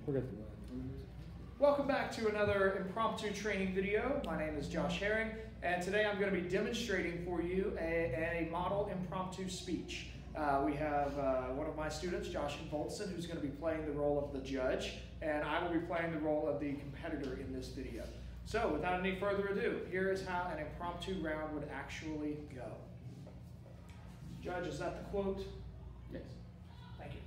We're good. Welcome back to another impromptu training video. My name is Josh Herring, and today I'm going to be demonstrating for you a model impromptu speech. We have one of my students, Josh Voltson, who's going to be playing the role of the judge, and I will be playing the role of the competitor in this video. So, without any further ado, here is how an impromptu round would actually go. Judge, is that the quote? Yes. Thank you.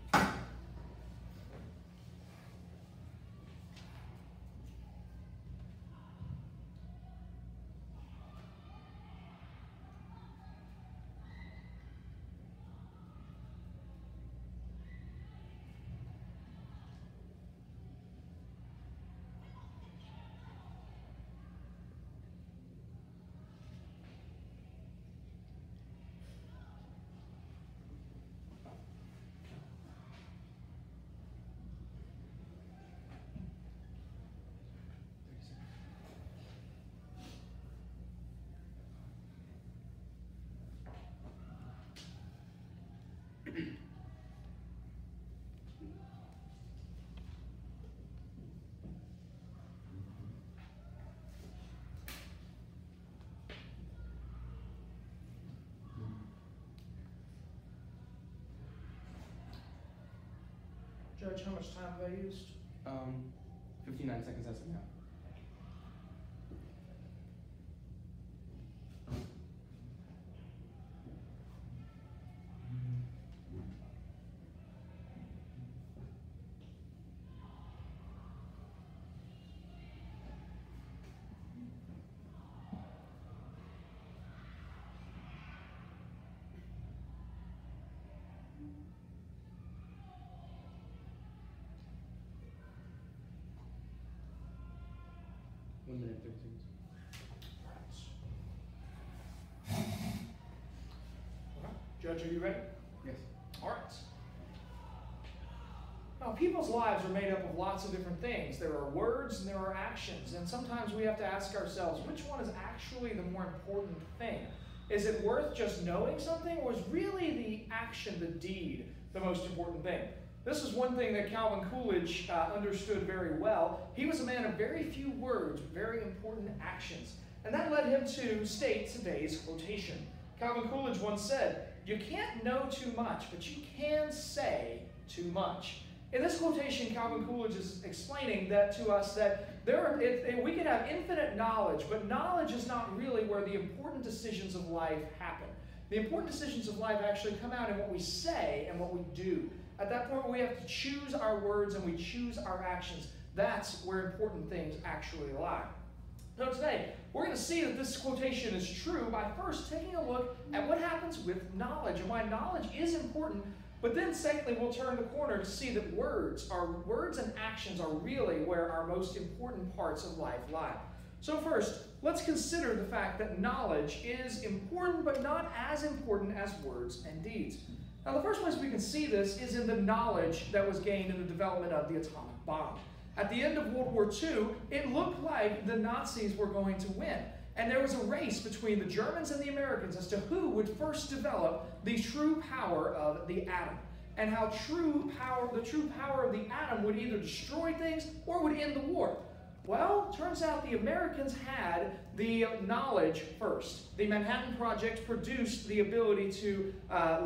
Judge, how much time have I used? 59 seconds as of now. One minute, 30 seconds. Judge, are you ready? Yes. All right. Now, people's lives are made up of lots of different things. There are words and there are actions, and sometimes we have to ask ourselves, which one is actually the more important thing? Is it worth just knowing something, or is really the action, the deed, the most important thing? This is one thing that Calvin Coolidge understood very well. He was a man of very few words, very important actions. And that led him to state today's quotation. Calvin Coolidge once said, "You can't know too much, but you can say too much." In this quotation, Calvin Coolidge is explaining that to us that we can have infinite knowledge, but knowledge is not really where the important decisions of life happen. The important decisions of life actually come out in what we say and what we do. At that point, we have to choose our words and we choose our actions. That's where important things actually lie. So today, we're going to see that this quotation is true by first taking a look at what happens with knowledge and why knowledge is important. But then secondly, we'll turn the corner to see that words and actions are really where our most important parts of life lie. So first, let's consider the fact that knowledge is important, but not as important as words and deeds. Now, the first place we can see this is in the knowledge that was gained in the development of the atomic bomb. At the end of World War II, it looked like the Nazis were going to win. And there was a race between the Germans and the Americans as to who would first develop the true power of the atom. And how the true power of the atom would either destroy things or would end the war. Well, turns out the Americans had the knowledge first. The Manhattan Project produced the ability to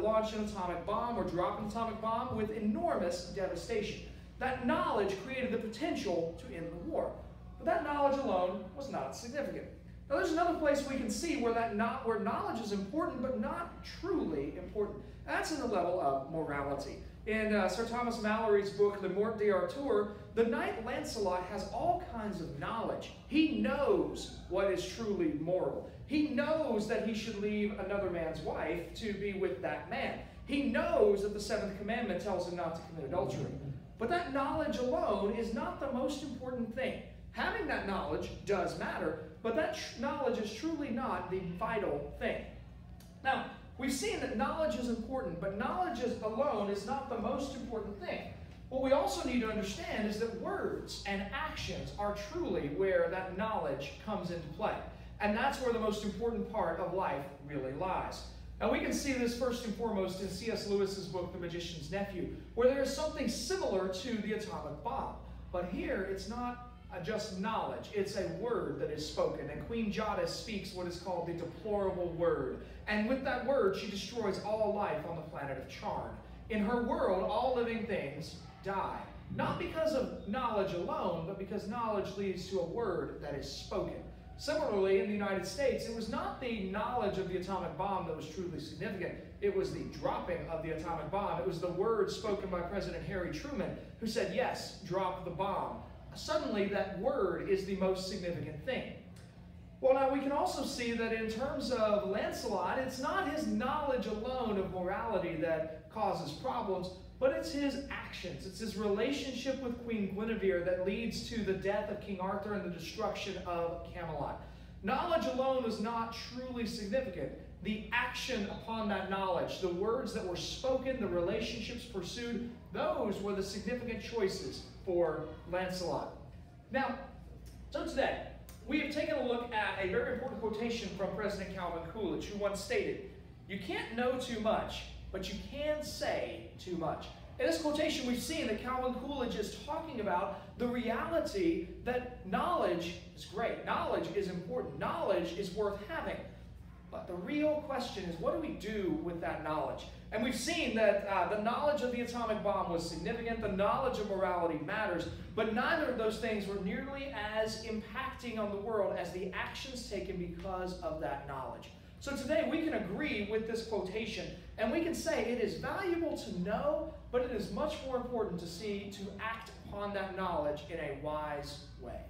launch an atomic bomb or drop an atomic bomb with enormous devastation. That knowledge created the potential to end the war. But that knowledge alone was not significant. Now, there's another place we can see where knowledge is important, but not truly important. That's in the level of morality. In Sir Thomas Malory's book, Le Morte d'Arthur, the knight Lancelot has all kinds of knowledge. He knows what is truly moral. He knows that he should leave another man's wife to be with that man. He knows that the seventh commandment tells him not to commit adultery. But that knowledge alone is not the most important thing. Having that knowledge does matter, but that knowledge is truly not the vital thing. Now, we've seen that knowledge is important, but knowledge alone is not the most important thing. What we also need to understand is that words and actions are truly where that knowledge comes into play. And that's where the most important part of life really lies. Now we can see this first and foremost in C.S. Lewis's book, The Magician's Nephew, where there is something similar to the atomic bomb. But here, it's not just knowledge. It's a word that is spoken. And Queen Jada speaks what is called the deplorable word. And with that word, she destroys all life on the planet of Charn. In her world, all living things die. Not because of knowledge alone, but because knowledge leads to a word that is spoken. Similarly, in the United States, it was not the knowledge of the atomic bomb that was truly significant. It was the dropping of the atomic bomb. It was the word spoken by President Harry Truman, who said, yes, drop the bomb. Suddenly, that word is the most significant thing. Well, now we can also see that in terms of Lancelot, it's not his knowledge alone of morality that causes problems, but it's his actions. It's his relationship with Queen Guinevere that leads to the death of King Arthur and the destruction of Camelot. Knowledge alone was not truly significant. The action upon that knowledge, the words that were spoken, the relationships pursued, those were the significant choices for Lancelot. Now, so today, we have taken a look at a very important quotation from President Calvin Coolidge, who once stated, "You can't know too much, but you can say too much." In this quotation, we've seen that Calvin Coolidge is talking about the reality that knowledge is great. Knowledge is important. Knowledge is worth having. But the real question is, what do we do with that knowledge? And we've seen that the knowledge of the atomic bomb was significant. The knowledge of morality matters. But neither of those things were nearly as impacting on the world as the actions taken because of that knowledge. So today we can agree with this quotation, and we can say it is valuable to know, but it is much more important to act upon that knowledge in a wise way.